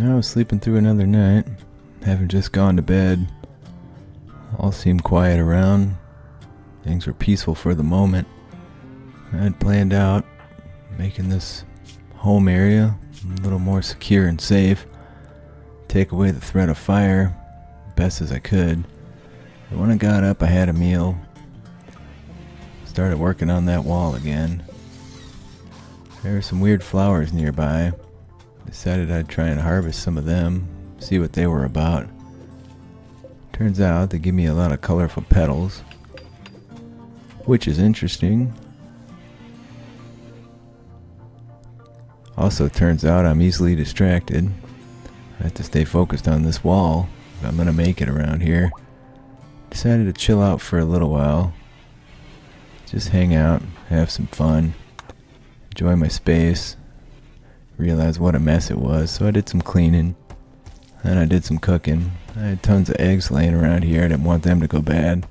I was sleeping through another night, having just gone to bed. All seemed quiet around. Things were peaceful for the moment. I had planned out making this home area a little more secure and safe, take away the threat of fire best as I could. But when I got up, I had a meal, started working on that wall again. There were some weird flowers nearby. Decided I'd try and harvest some of them, see what they were about. Turns out they give me a lot of colorful petals, which is interesting. Also turns out I'm easily distracted. I have to stay focused on this wall if I'm gonna make it around here. Decided to chill out for a little while. Just hang out, have some fun, enjoy my space. Realized what a mess it was, so I did some cleaning. Then I did some cooking. I had tons of eggs laying around here. I didn't want them to go bad.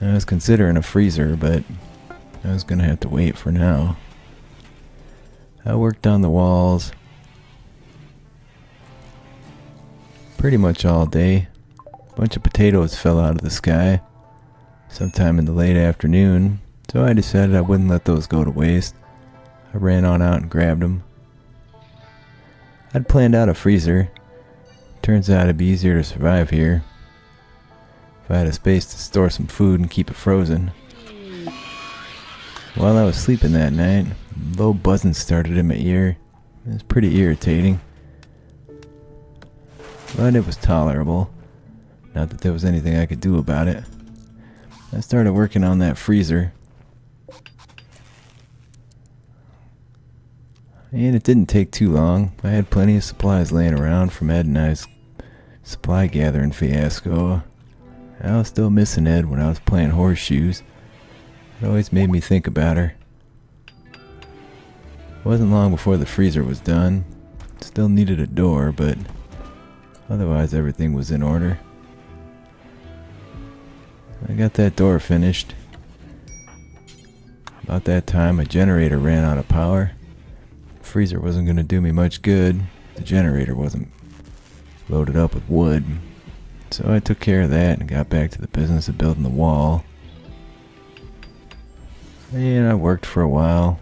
I was considering a freezer, but I was gonna have to wait for now. I worked on the walls pretty much all day. A bunch of potatoes fell out of the sky sometime in the late afternoon, so I decided I wouldn't let those go to waste. I ran on out and grabbed them. I'd planned out a freezer. Turns out it'd be easier to survive here if I had a space to store some food and keep it frozen. While I was sleeping that night, low buzzing started in my ear. It was pretty irritating, but it was tolerable. Not that there was anything I could do about it. I started working on that freezer, and it didn't take too long. I had plenty of supplies laying around from Ed and I's supply gathering fiasco. I was still missing Ed when I was playing horseshoes. It always made me think about her. It wasn't long before the freezer was done. Still needed a door, but otherwise everything was in order. I got that door finished. About that time, my generator ran out of power. The freezer wasn't going to do me much good. The generator wasn't loaded up with wood. So I took care of that and got back to the business of building the wall. And I worked for a while.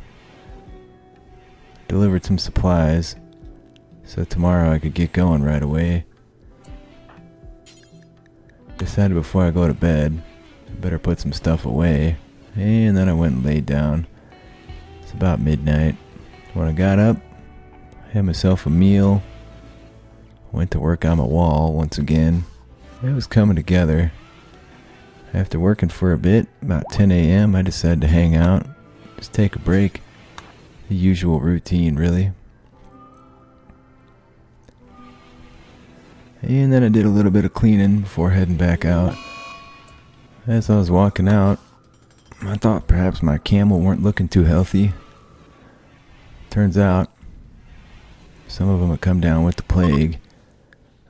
Delivered some supplies, so tomorrow I could get going right away. Decided before I go to bed, I better put some stuff away. And then I went and laid down. It's about midnight. When I got up, I had myself a meal. Went to work on my wall once again. It was coming together. After working for a bit, about 10 a.m., I decided to hang out, just take a break. The usual routine, really. And then I did a little bit of cleaning before heading back out. As I was walking out, I thought perhaps my camel weren't looking too healthy. Turns out, some of them had come down with the plague,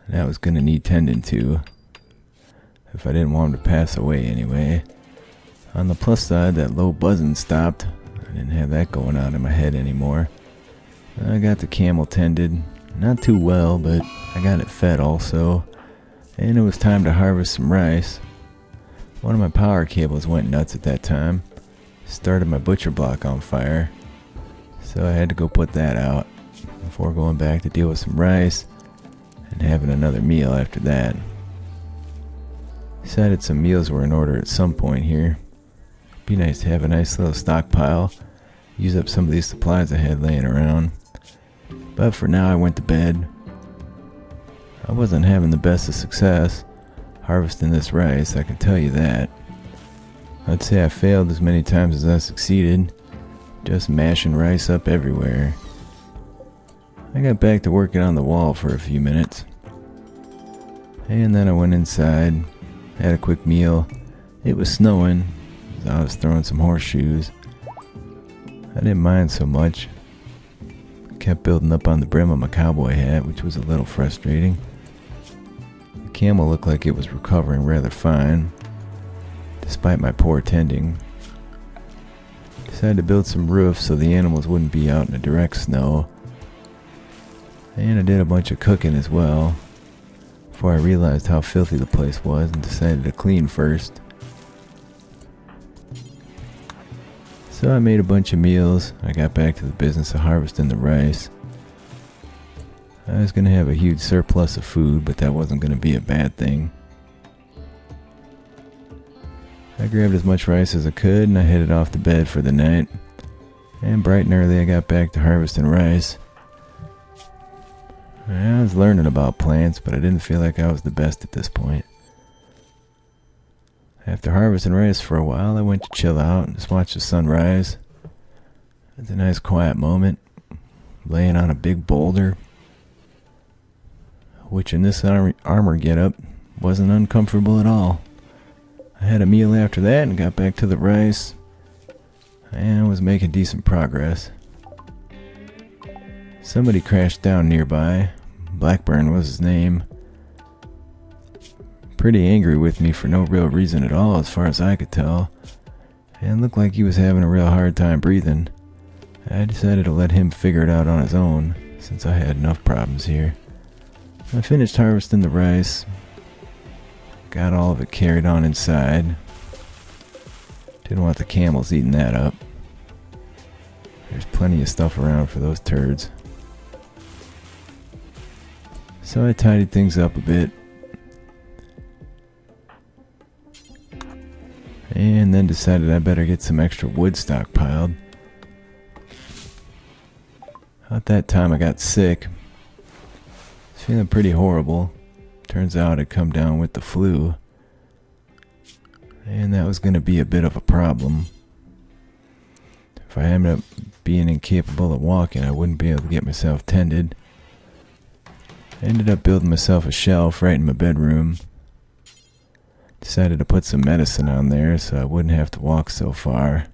and that was going to need tending to, if I didn't want them to pass away anyway. On the plus side, that low buzzing stopped. I didn't have that going on in my head anymore. I got the camel tended, not too well, but I got it fed also. And it was time to harvest some rice. One of my power cables went nuts at that time. Started my butcher block on fire. So I had to go put that out before going back to deal with some rice and having another meal after that. Decided some meals were in order at some point here. Be nice to have a nice little stockpile. Use up some of these supplies I had laying around. But for now I went to bed. I wasn't having the best of success harvesting this rice, I can tell you that. I'd say I failed as many times as I succeeded, just mashing rice up everywhere. I got back to working on the wall for a few minutes. And then I went inside, had a quick meal. It was snowing, so I was throwing some horseshoes. I didn't mind so much. Kept building up on the brim of my cowboy hat, which was a little frustrating. The camel looked like it was recovering rather fine, despite my poor tending. Decided to build some roofs so the animals wouldn't be out in the direct snow. And I did a bunch of cooking as well, before I realized how filthy the place was and decided to clean first. So I made a bunch of meals. I got back to the business of harvesting the rice. I was going to have a huge surplus of food, but that wasn't going to be a bad thing. I grabbed as much rice as I could and I headed off to bed for the night. And bright and early I got back to harvesting rice. I was learning about plants, but I didn't feel like I was the best at this point. After harvesting rice for a while, I went to chill out and just watch the sunrise. It's a nice quiet moment, laying on a big boulder, which in this armor getup wasn't uncomfortable at all. I had a meal after that and got back to the rice, and was making decent progress. Somebody crashed down nearby. Blackburn was his name. Pretty angry with me for no real reason at all as far as I could tell, and looked like he was having a real hard time breathing. I decided to let him figure it out on his own, since I had enough problems here. I finished harvesting the rice, got all of it carried on inside. Didn't want the camels eating that up. There's plenty of stuff around for those turds. So I tidied things up a bit, and then decided I better get some extra wood stockpiled. At that time I got sick. I was feeling pretty horrible. Turns out I'd come down with the flu, and that was going to be a bit of a problem. If I ended up being incapable of walking, I wouldn't be able to get myself tended. I ended up building myself a shelf right in my bedroom. Decided to put some medicine on there so I wouldn't have to walk so far.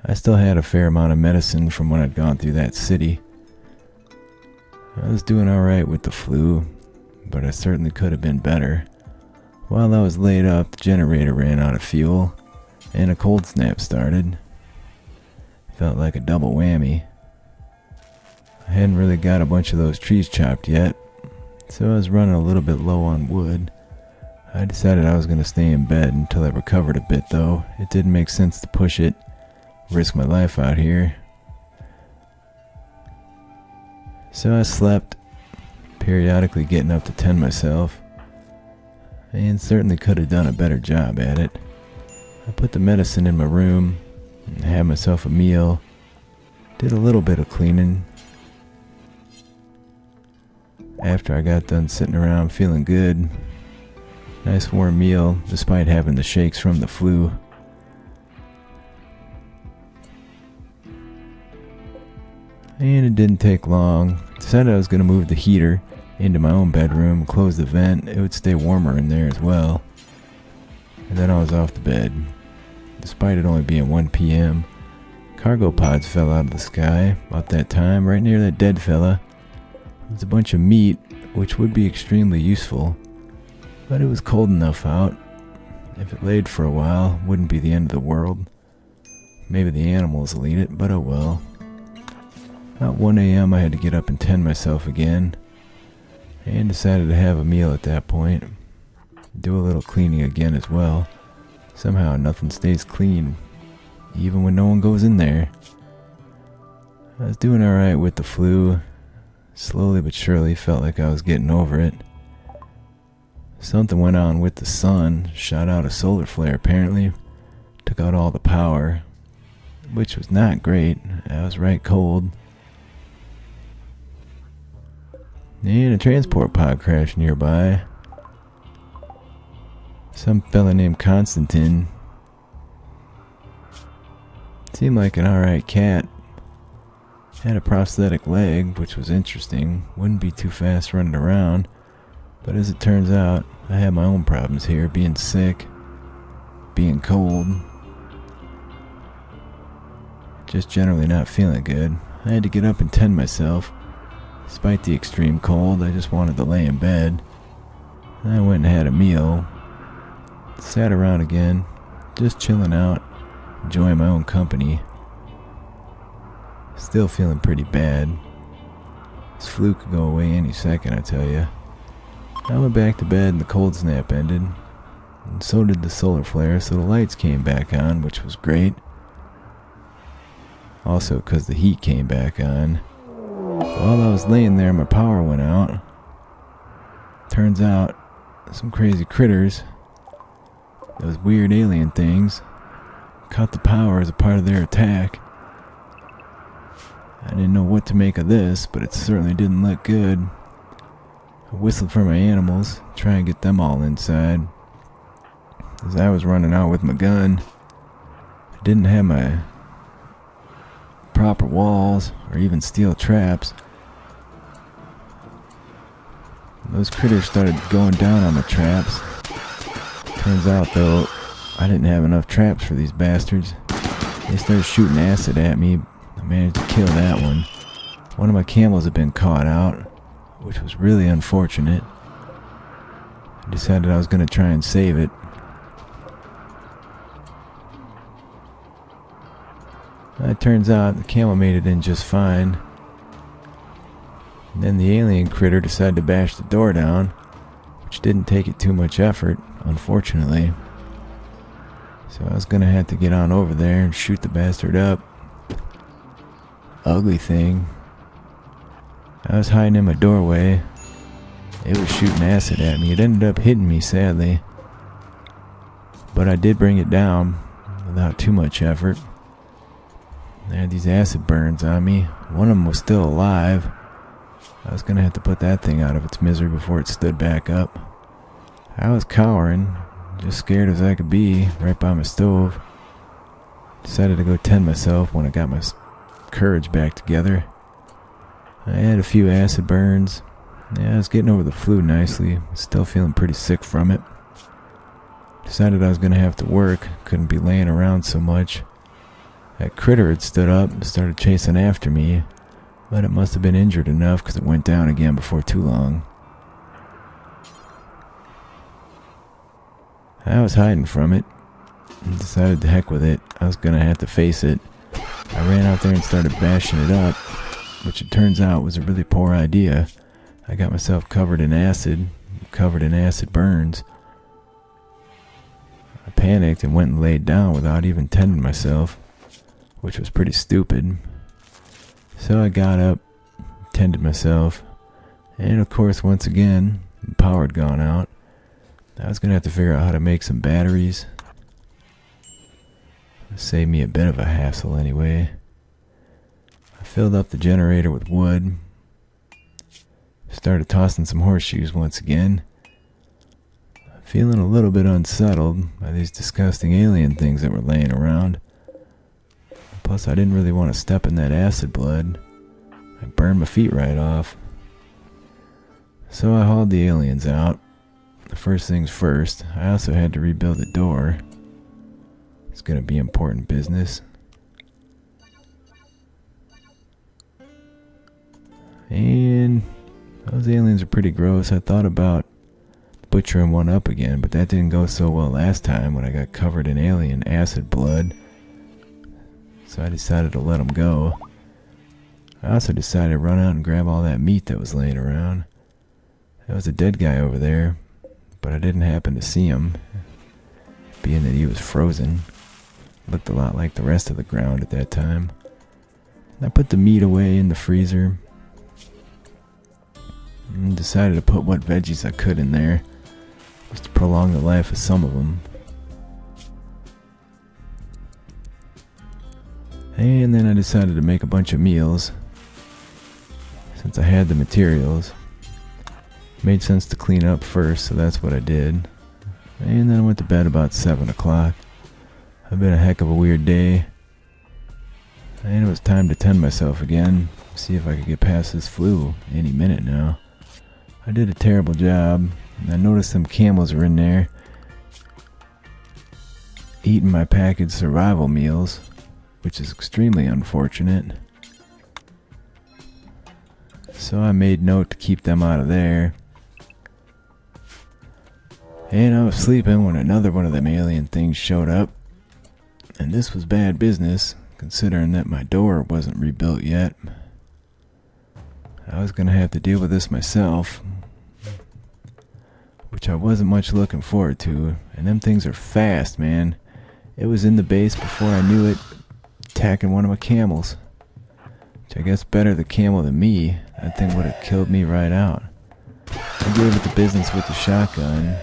I still had a fair amount of medicine from when I'd gone through that city. I was doing alright with the flu, but I certainly could have been better. While I was laid up, the generator ran out of fuel, and a cold snap started. Felt like a double whammy. I hadn't really got a bunch of those trees chopped yet, so I was running a little bit low on wood. I decided I was going to stay in bed until I recovered a bit though. It didn't make sense to push it, risk my life out here. So I slept, periodically getting up to tend myself, and certainly could have done a better job at it. I put the medicine in my room, and had myself a meal, did a little bit of cleaning. After I got done sitting around feeling good, nice warm meal despite having the shakes from the flu. And it didn't take long. Decided I was going to move the heater into my own bedroom, close the vent. It would stay warmer in there as well. And then I was off to bed. Despite it only being 1 p.m., cargo pods fell out of the sky about that time, right near that dead fella. It was a bunch of meat, which would be extremely useful, but it was cold enough out. If it laid for a while, it wouldn't be the end of the world. Maybe the animals will eat it, but oh well. About 1 a.m. I had to get up and tend myself again, and decided to have a meal at that point. Do a little cleaning again as well. Somehow nothing stays clean, even when no one goes in there. I was doing alright with the flu. Slowly but surely felt like I was getting over it. Something went on with the sun, shot out a solar flare apparently, took out all the power, which was not great. I was right cold. And a transport pod crashed nearby. Some fella named Constantine. Seemed like an alright cat. Had a prosthetic leg, which was interesting. Wouldn't be too fast running around. But as it turns out, I had my own problems here. Being sick. Being cold. Just generally not feeling good. I had to get up and tend myself. Despite the extreme cold, I just wanted to lay in bed. I went and had a meal. Sat around again. Just chilling out. Enjoying my own company. Still feeling pretty bad. This flu could go away any second, I tell ya. I went back to bed and the cold snap ended. And so did the solar flare, so the lights came back on, which was great. Also, because the heat came back on. While I was laying there, my power went out. Turns out, some crazy critters, those weird alien things, cut the power as a part of their attack. I didn't know what to make of this, but it certainly didn't look good. I whistled for my animals, try and get them all inside. As I was running out with my gun, I didn't have my proper walls or even steel traps. Those critters started going down on the traps. Turns out though, I didn't have enough traps for these bastards. They started shooting acid at me. I managed to kill that one. One of my camels had been caught out, which was really unfortunate. I decided I was going to try and save it. It turns out the camel made it in just fine. And then the alien critter decided to bash the door down, which didn't take it too much effort, unfortunately. So I was gonna have to get on over there and shoot the bastard up. Ugly thing. I was hiding in my doorway. It was shooting acid at me. It ended up hitting me, sadly. But I did bring it down without too much effort. I had these acid burns on me. One of them was still alive. I was gonna have to put that thing out of its misery before it stood back up. I was cowering, just scared as I could be, right by my stove. Decided to go tend myself when I got my courage back together. I had a few acid burns. Yeah, I was getting over the flu nicely. Still feeling pretty sick from it. Decided I was gonna have to work. Couldn't be laying around so much. That critter had stood up and started chasing after me, but it must have been injured enough because it went down again before too long. I was hiding from it and decided to heck with it. I was going to have to face it. I ran out there and started bashing it up, which it turns out was a really poor idea. I got myself covered in acid burns. I panicked and went and laid down without even tending myself, which was pretty stupid. So I got up, tended myself, and of course once again, the power had gone out. I was going to have to figure out how to make some batteries. Save me a bit of a hassle anyway. I filled up the generator with wood. Started tossing some horseshoes once again. Feeling a little bit unsettled by these disgusting alien things that were laying around. Plus, I didn't really want to step in that acid blood. I burned my feet right off. So I hauled the aliens out. First things first, I also had to rebuild the door. It's gonna be important business. And those aliens are pretty gross. I thought about butchering one up again, but that didn't go so well last time when I got covered in alien acid blood. So I decided to let them go. I also decided to run out and grab all that meat that was laying around. There was a dead guy over there, but I didn't happen to see him, being that he was frozen. Looked a lot like the rest of the ground at that time. I put the meat away in the freezer and decided to put what veggies I could in there, just to prolong the life of some of them. And then I decided to make a bunch of meals, since I had the materials. Made sense to clean up first, so that's what I did. And then I went to bed about 7 o'clock. It's been a heck of a weird day. And it was time to tend myself again, see if I could get past this flu any minute now. I did a terrible job, and I noticed some camels were in there eating my packaged survival meals, which is extremely unfortunate. So I made note to keep them out of there. And I was sleeping when another one of them alien things showed up. And this was bad business, considering that my door wasn't rebuilt yet. I was gonna have to deal with this myself, which I wasn't much looking forward to. And them things are fast, man. It was in the base before I knew it, attacking one of my camels. Which I guess better the camel than me. That thing would have killed me right out. I gave it the business with the shotgun.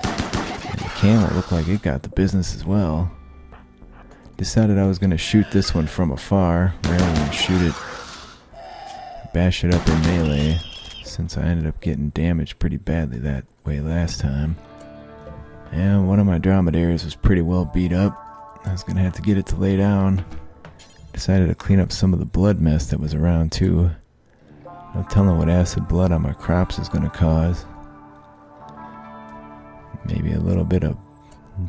And the camel looked like it got the business as well. Decided I was going to shoot this one from afar rather than shoot it, bash it up in melee, since I ended up getting damaged pretty badly that way last time. And one of my dromedaries was pretty well beat up. I was going to have to get it to lay down. Decided to clean up some of the blood mess that was around too. No telling what acid blood on my crops is going to cause. Maybe a little bit of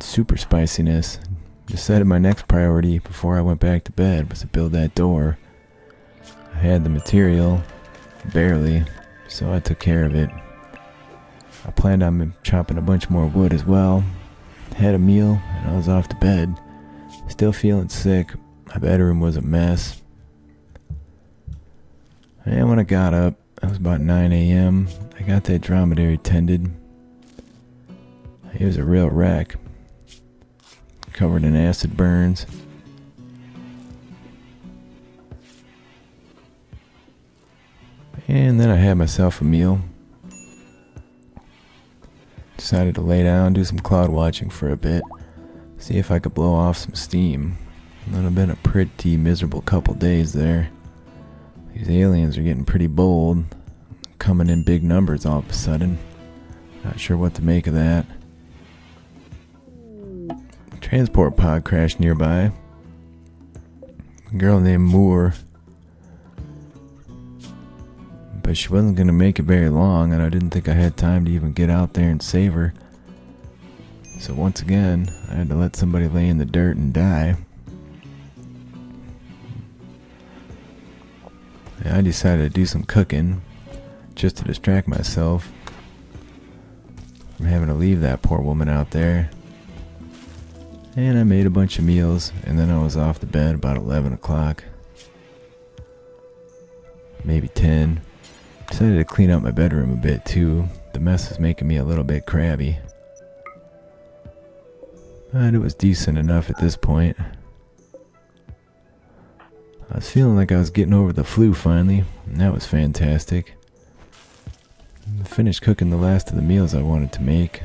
super spiciness. Decided my next priority before I went back to bed was to build that door. I had the material, barely, so I took care of it. I planned on chopping a bunch more wood as well. Had a meal, and I was off to bed. Still feeling sick. My bedroom was a mess. And when I got up, it was about 9 a.m. I got that dromedary tended. It was a real wreck. Covered in acid burns. And then I had myself a meal. Decided to lay down, do some cloud watching for a bit. See if I could blow off some steam. It would have been a pretty miserable couple days there. These aliens are getting pretty bold. Coming in big numbers all of a sudden. Not sure what to make of that. Transport pod crashed nearby. A girl named Moore. But she wasn't going to make it very long, and I didn't think I had time to even get out there and save her. So once again, I had to let somebody lay in the dirt and die. And I decided to do some cooking, just to distract myself from having to leave that poor woman out there. And I made a bunch of meals, and then I was off to bed about 11 o'clock. Maybe 10. Decided to clean out my bedroom a bit too. The mess was making me a little bit crabby. But it was decent enough at this point. I was feeling like I was getting over the flu finally, and that was fantastic. I finished cooking the last of the meals I wanted to make.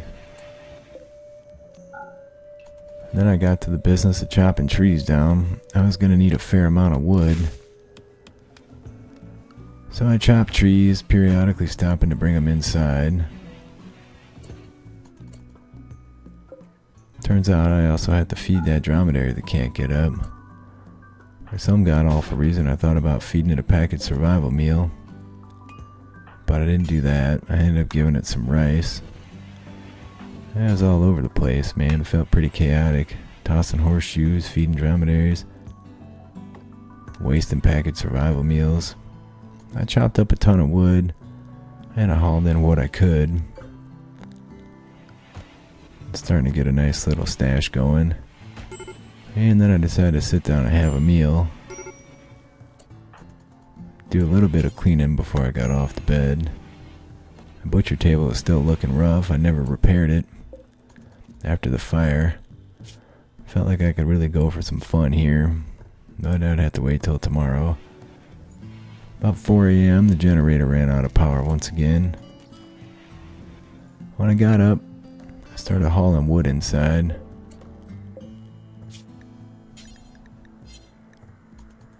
Then I got to the business of chopping trees down. I was going to need a fair amount of wood. So I chopped trees, periodically stopping to bring them inside. Turns out I also had to feed that dromedary that can't get up. For some god-awful reason I thought about feeding it a packaged survival meal. But I didn't do that. I ended up giving it some rice. I was all over the place, man. It felt pretty chaotic. Tossing horseshoes, feeding dromedaries, wasting packaged survival meals. I chopped up a ton of wood, and I hauled in what I could. Starting to get a nice little stash going. And then I decided to sit down and have a meal. Do a little bit of cleaning before I got off to bed. The butcher table is still looking rough. I never repaired it after the fire. Felt like I could really go for some fun here, but I'd have to wait till tomorrow. About 4 a.m. the generator ran out of power once again. When I got up, I started hauling wood inside.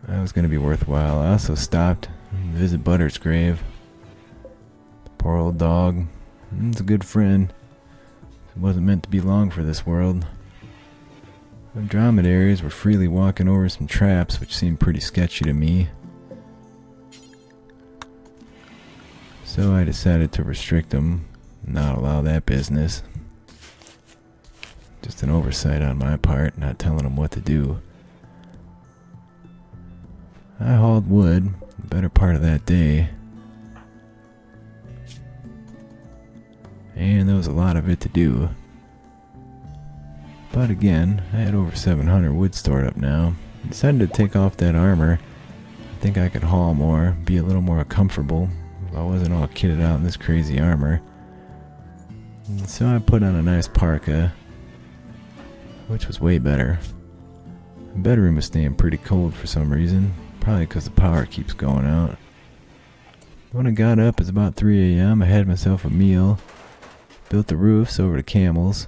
That was going to be worthwhile. I also stopped to visit Butter's grave. Poor old dog. It's a good friend. It wasn't meant to be long for this world. The dromedaries were freely walking over some traps, which seemed pretty sketchy to me. So I decided to restrict them, not allow that business. Just an oversight on my part, not telling them what to do. I hauled wood the better part of that day. And there was a lot of it to do. But again, I had over 700 wood stored up now. I decided to take off that armor. I think I could haul more, be a little more comfortable if I wasn't all kitted out in this crazy armor. And so I put on a nice parka, which was way better. The bedroom was staying pretty cold for some reason, probably because the power keeps going out. When I got up, it's about 3 a.m. I had myself a meal, built the roofs over the camels,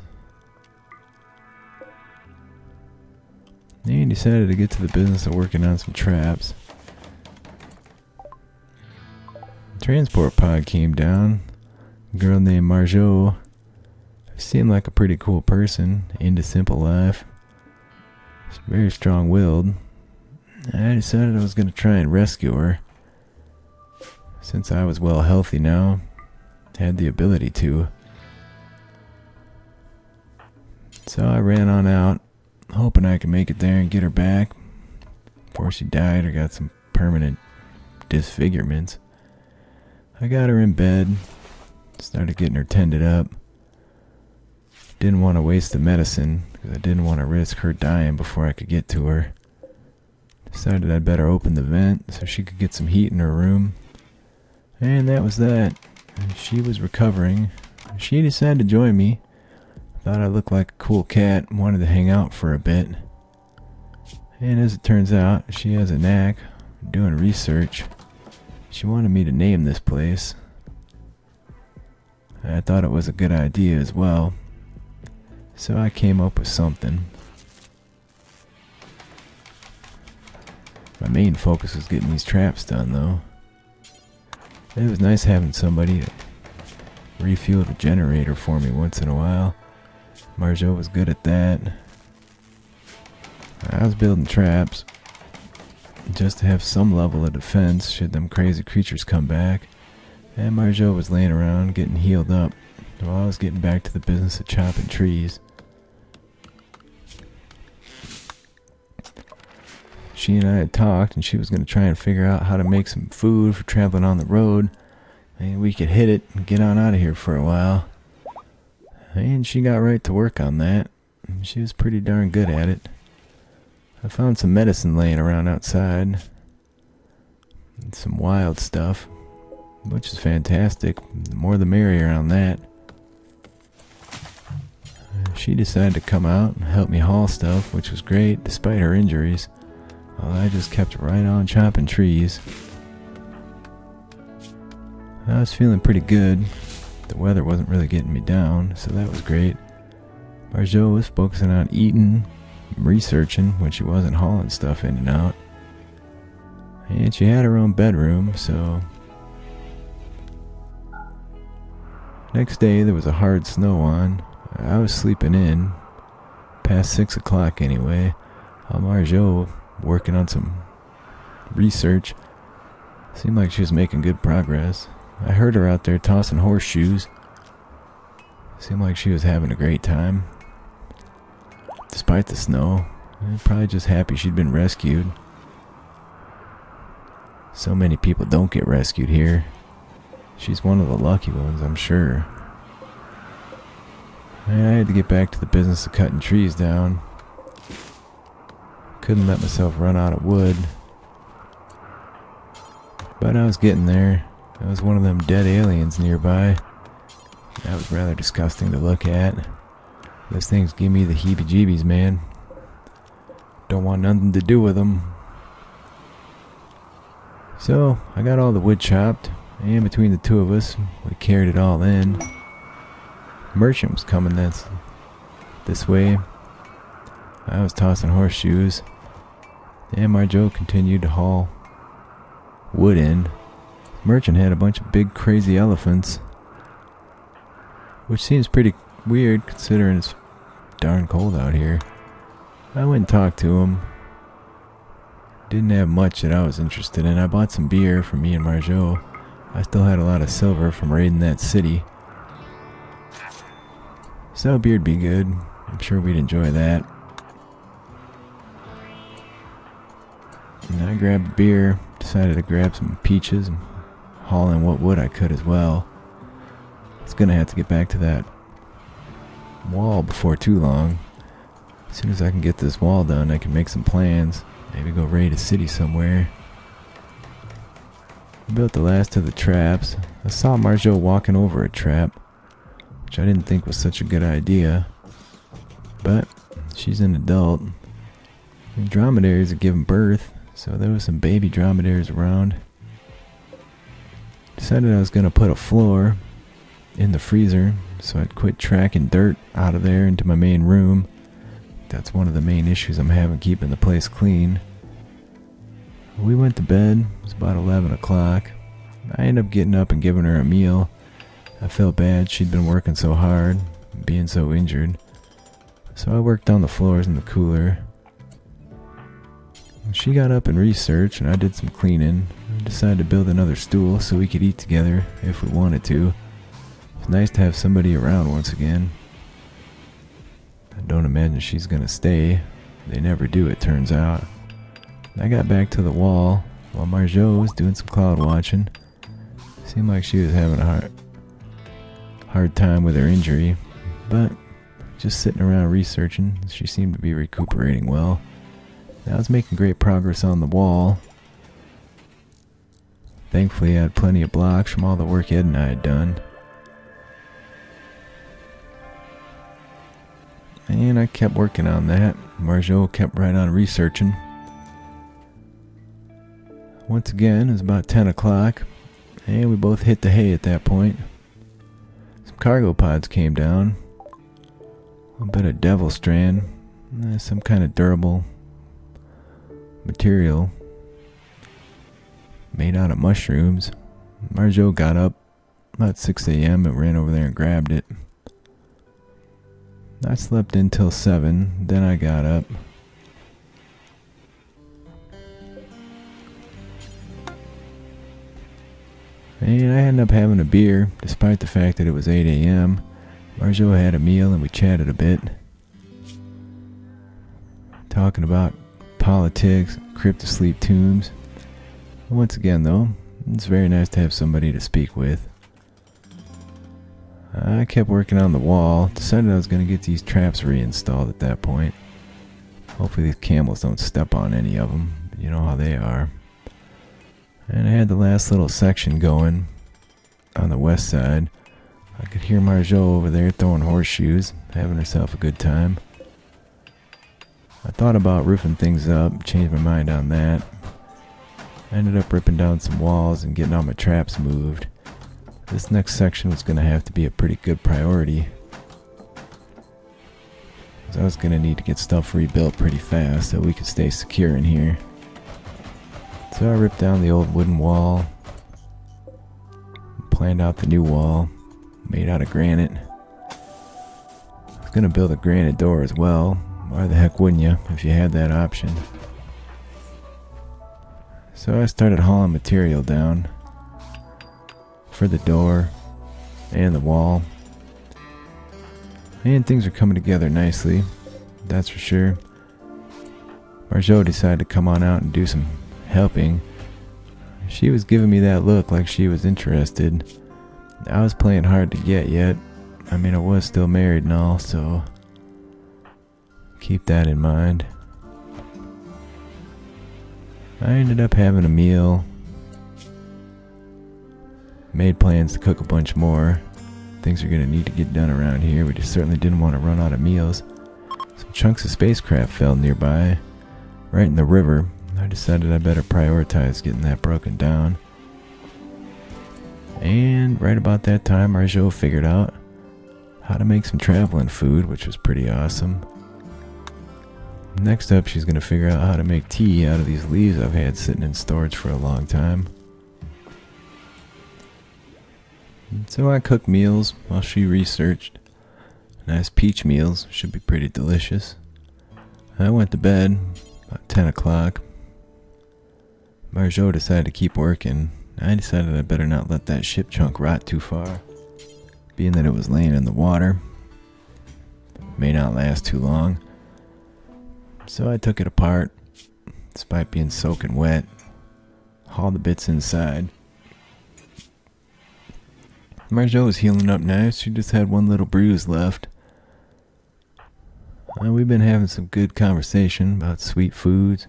and decided to get to the business of working on some traps. The transport pod came down. A girl named Marjot seemed like a pretty cool person, into simple life. She's very strong-willed. I decided I was going to try and rescue her. Since I was well healthy now, had the ability to. So I ran on out, hoping I could make it there and get her back before she died or got some permanent disfigurements. I got her in bed, started getting her tended up. Didn't want to waste the medicine because I didn't want to risk her dying before I could get to her. Decided I'd better open the vent so she could get some heat in her room. And that was that. She was recovering. She decided to join me. Thought I looked like a cool cat and wanted to hang out for a bit. And as it turns out, she has a knack for doing research. She wanted me to name this place. I thought it was a good idea as well. So I came up with something. My main focus was getting these traps done though. It was nice having somebody to refuel the generator for me once in a while. Marjot was good at that. I was building traps just to have some level of defense should them crazy creatures come back. And Marjot was laying around getting healed up while I was getting back to the business of chopping trees. She and I had talked, and she was going to try and figure out how to make some food for traveling on the road. And we could hit it and get on out of here for a while. And she got right to work on that. And she was pretty darn good at it. I found some medicine laying around outside. And some wild stuff, which is fantastic. The more the merrier on that. She decided to come out and help me haul stuff, which was great despite her injuries. Well, I just kept right on chopping trees. I was feeling pretty good. The weather wasn't really getting me down, so that was great. Marjot was focusing on eating, researching when she wasn't hauling stuff in and out. And she had her own bedroom, so... Next day there was a hard snow on. I was sleeping in, past 6 o'clock anyway, while Marjot working on some research. Seemed like she was making good progress. I heard her out there tossing horseshoes. Seemed like she was having a great time. Despite the snow, probably just happy she'd been rescued. So many people don't get rescued here. She's one of the lucky ones, I'm sure. And I had to get back to the business of cutting trees down. Couldn't let myself run out of wood. But I was getting there. There was one of them dead aliens nearby. That was rather disgusting to look at. Those things give me the heebie-jeebies, man. Don't want nothing to do with them. So, I got all the wood chopped, and between the two of us, we carried it all in. Merchant was coming this way. I was tossing horseshoes, and Marjot continued to haul wood in. Merchant had a bunch of big crazy elephants, which seems pretty weird considering it's darn cold out here. I went and talked to him. Didn't have much that I was interested in. I bought some beer for me and Marjot. I still had a lot of silver from raiding that city. So beer'd be good. I'm sure we'd enjoy that. And I grabbed a beer, decided to grab some peaches and haul in what wood I could as well. I was gonna have to get back to that wall before too long. As soon as I can get this wall done, I can make some plans Maybe go raid a city somewhere. I built the last of the traps. I saw Marjot walking over a trap, which I didn't think was such a good idea. But she's an adult. And dromedaries are giving birth, so there was some baby dromedaries around. Decided I was going to put a floor in the freezer, so I'd quit tracking dirt out of there into my main room. That's one of the main issues I'm having keeping the place clean. We went to bed. It was about 11 o'clock. I ended up getting up and giving her a meal. I felt bad. She'd been working so hard, being so injured. So I worked on the floors in the cooler. She got up and researched, and I did some cleaning. I decided to build another stool so we could eat together if we wanted to. It's nice to have somebody around once again. I don't imagine she's gonna stay. They never do, it turns out. I got back to the wall while Marjot was doing some cloud watching. Seemed like she was having a hard time with her injury, but just sitting around researching, she seemed to be recuperating well. I was making great progress on the wall. Thankfully, I had plenty of blocks from all the work Ed and I had done. And I kept working on that. Marjot kept right on researching. Once again, it was about 10 o'clock, and we both hit the hay at that point. Some cargo pods came down. A bit of devil strand, some kind of durable material made out of mushrooms. Marjot got up about 6 a.m. and ran over there and grabbed it. I slept until 7, then I got up. And I ended up having a beer, despite the fact that it was 8 a.m. Marjot had a meal and we chatted a bit. Talking about politics, crypto-sleep tombs. Once again though, it's very nice to have somebody to speak with. I kept working on the wall, decided I was going to get these traps reinstalled at that point. Hopefully these camels don't step on any of them, you know how they are. And I had the last little section going on the west side. I could hear Marjot over there throwing horseshoes, having herself a good time. I thought about roofing things up, changed my mind on that. I ended up ripping down some walls and getting all my traps moved. This next section was going to have to be a pretty good priority, because I was going to need to get stuff rebuilt pretty fast so we could stay secure in here. So I ripped down the old wooden wall, planned out the new wall, made out of granite. I was going to build a granite door as well. Why the heck wouldn't you if you had that option? So I started hauling material down for the door and the wall. And things are coming together nicely, that's for sure. Marjot decided to come on out and do some helping. She was giving me that look like she was interested. I was playing hard to get yet. I mean, I was still married and all, so keep that in mind. I ended up having a meal. Made plans to cook a bunch more. Things are going to need to get done around here. We just certainly didn't want to run out of meals. Some chunks of spacecraft fell nearby, right in the river. I decided I better prioritize getting that broken down. And right about that time, Marjot figured out how to make some traveling food, which was pretty awesome. Next up, she's going to figure out how to make tea out of these leaves I've had sitting in storage for a long time. So I cooked meals while she researched. Nice peach meals, should be pretty delicious. I went to bed about 10 o'clock. Marjot decided to keep working. I decided I better not let that ship chunk rot too far, being that it was laying in the water. May not last too long. So I took it apart, despite being soaking wet, hauled the bits inside. Marjot was healing up nice. She just had one little bruise left. We've been having some good conversation about sweet foods,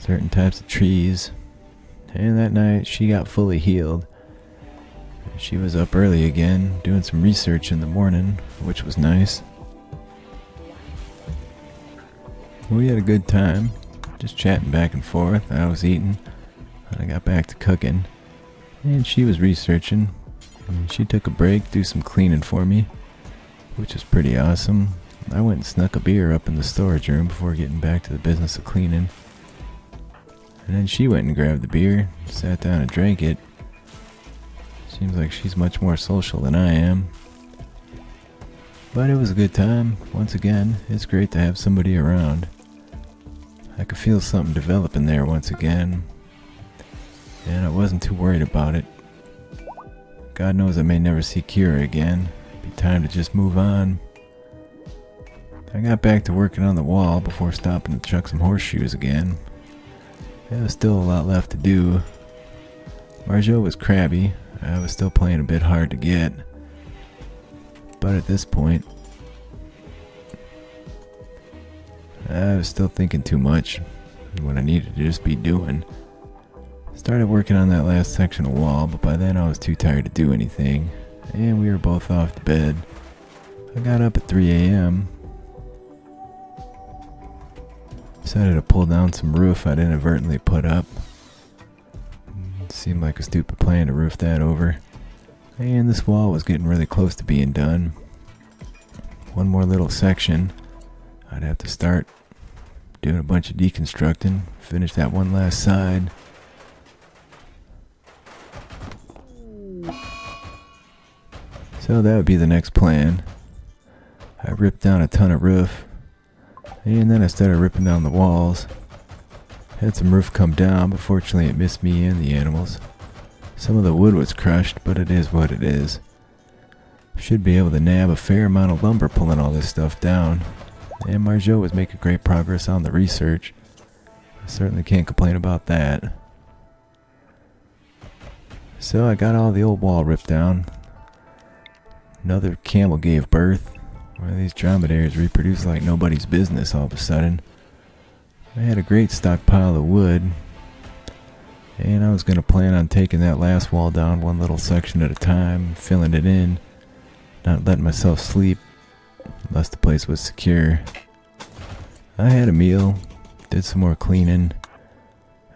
certain types of trees. And that night she got fully healed. She was up early again, doing some research in the morning, which was nice. We had a good time, just chatting back and forth. I was eating, and I got back to cooking, and she was researching. And she took a break, do some cleaning for me, which was pretty awesome. I went and snuck a beer up in the storage room before getting back to the business of cleaning. And then she went and grabbed the beer, sat down and drank it. Seems like she's much more social than I am. But it was a good time. Once again, it's great to have somebody around. I could feel something developing there once again, and I wasn't too worried about it. God knows I may never see Kira again. It'd be time to just move on. I got back to working on the wall before stopping to chuck some horseshoes again. There was still a lot left to do. Marjot was crabby. I was still playing a bit hard to get. But at this point, I was still thinking too much when I needed to just be doing. Started working on that last section of wall, but by then I was too tired to do anything, and we were both off to bed. I got up at 3 a.m. Decided to pull down some roof I'd inadvertently put up. It seemed like a stupid plan to roof that over. And this wall was getting really close to being done. One more little section. I'd have to start doing a bunch of deconstructing, finish that one last side. So that would be the next plan. I ripped down a ton of roof, and then I started ripping down the walls. Had some roof come down, but fortunately it missed me and the animals. Some of the wood was crushed, but it is what it is. Should be able to nab a fair amount of lumber pulling all this stuff down. And Marjot was making great progress on the research. I certainly can't complain about that. So I got all the old wall ripped down. Another camel gave birth. One of these dromedaries reproduced like nobody's business all of a sudden. I had a great stockpile of wood, and I was going to plan on taking that last wall down one little section at a time, filling it in, not letting myself sleep unless the place was secure. I had a meal, did some more cleaning,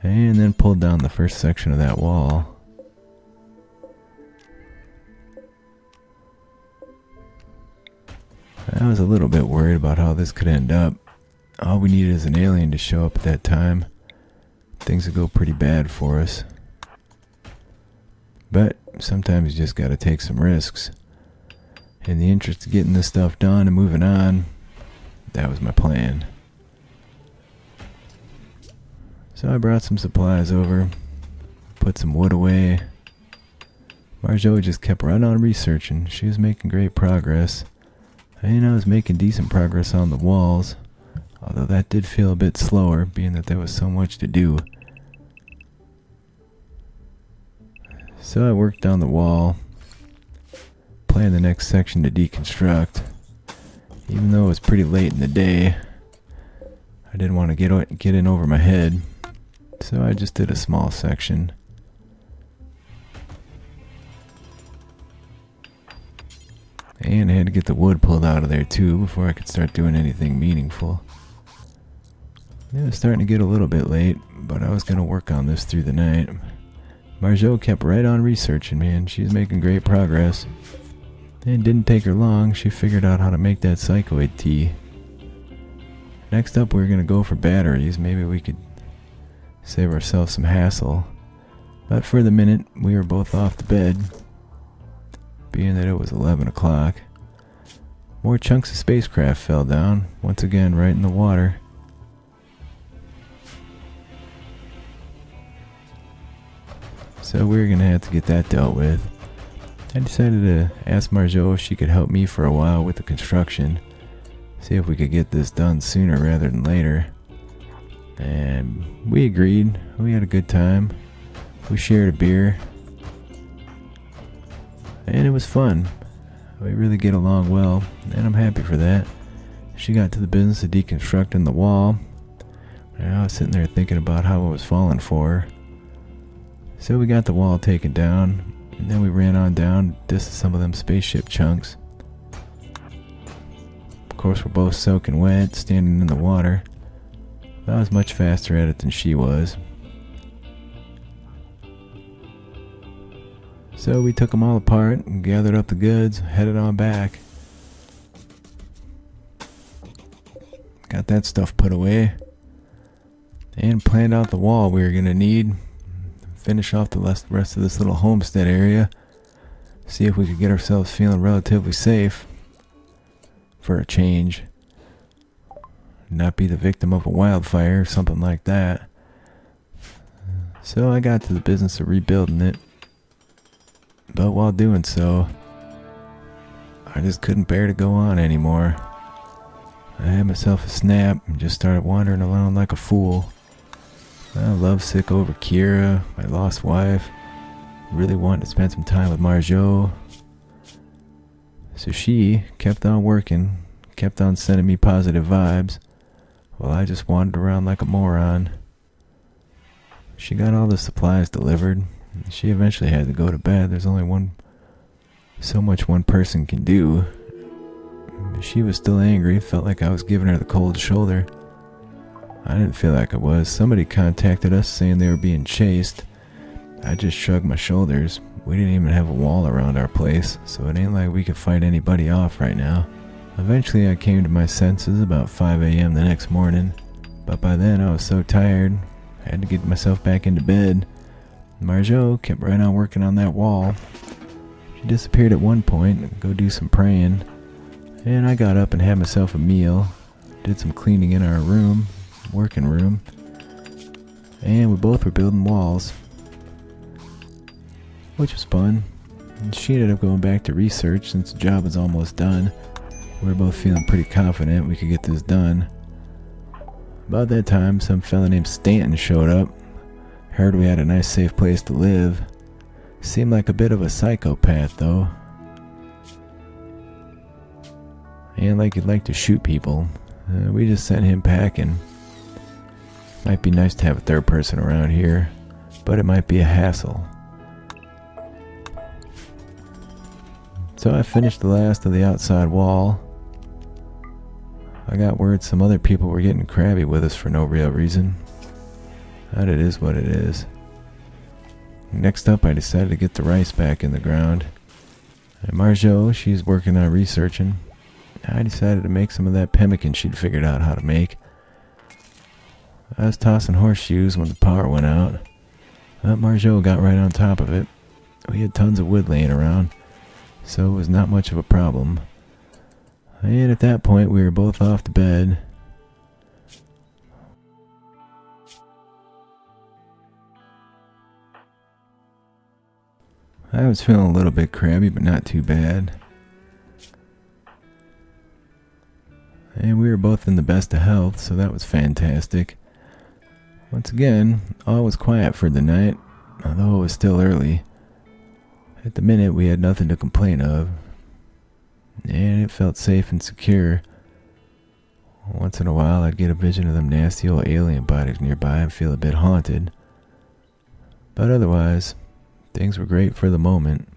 and then pulled down the first section of that wall. I was a little bit worried about how this could end up. All we needed is an alien to show up at that time. Things would go pretty bad for us. But sometimes you just gotta take some risks. In the interest of getting this stuff done and moving on, that was my plan. So I brought some supplies over, put some wood away. Marjot just kept right on researching. She was making great progress. And I was making decent progress on the walls, although that did feel a bit slower, being that there was so much to do. So I worked down the wall, planned the next section to deconstruct. Even though it was pretty late in the day, I didn't want to get in over my head, so I just did a small section. And I had to get the wood pulled out of there too before I could start doing anything meaningful. It was starting to get a little bit late, but I was going to work on this through the night. Marjot kept right on researching, man. She's making great progress. And it didn't take her long. She figured out how to make that psychoid tea. Next up, we were going to go for batteries. Maybe we could save ourselves some hassle. But for the minute, we were both off to bed, being that it was 11 o'clock. More chunks of spacecraft fell down, once again right in the water. So we were going to have to get that dealt with. I decided to ask Marjot if she could help me for a while with the construction. See if we could get this done sooner rather than later. And we agreed. We had a good time. We shared a beer. And it was fun. We really get along well, and I'm happy for that. She got to the business of deconstructing the wall. And I was sitting there thinking about how I was falling for her. So we got the wall taken down, and then we ran on down just to some of them spaceship chunks. Of course, we're both soaking wet, standing in the water. I was much faster at it than she was. So we took them all apart and gathered up the goods, headed on back. Got that stuff put away. And planned out the wall we were going to need. Finish off the rest of this little homestead area. See if we could get ourselves feeling relatively safe. For a change. Not be the victim of a wildfire or something like that. So I got to the business of rebuilding it. But while doing so, I just couldn't bear to go on anymore. I had myself a snap and just started wandering around like a fool. I was lovesick over Kira, my lost wife. Really wanted to spend some time with Marjot. So she kept on working, kept on sending me positive vibes, while I just wandered around like a moron. She got all the supplies delivered. She eventually had to go to bed. There's only so much one person can do. She was still angry, felt like I was giving her the cold shoulder. I didn't feel like I was. Somebody contacted us saying they were being chased. I just shrugged my shoulders. We didn't even have a wall around our place, so it ain't like we could fight anybody off right now. Eventually I came to my senses about 5 a.m. the next morning, but by then I was so tired, I had to get myself back into bed. Marjot kept right on working on that wall. She disappeared at one point and go do some praying, and I got up and had myself a meal, did some cleaning in our room, working room, and we both were building walls, which was fun. And she ended up going back to research since the job was almost done. We were both feeling pretty confident we could get this done. About that time, some fella named Stanton showed up. Heard we had a nice safe place to live. Seemed like a bit of a psychopath though. And like he'd like to shoot people. We just sent him packing. Might be nice to have a third person around here, but it might be a hassle. So I finished the last of the outside wall. I got word some other people were getting crabby with us for no real reason. But it is what it is. Next up, I decided to get the rice back in the ground. And Marjot, she's working on researching. I decided to make some of that pemmican she'd figured out how to make. I was tossing horseshoes when the power went out. But Marjot got right on top of it. We had tons of wood laying around, so it was not much of a problem. And at that point, we were both off to bed. I was feeling a little bit crabby, but not too bad. And we were both in the best of health, so that was fantastic. Once again, all was quiet for the night, although it was still early. At the minute, we had nothing to complain of, and it felt safe and secure. Once in a while, I'd get a vision of them nasty old alien bodies nearby and feel a bit haunted. But otherwise, things were great for the moment.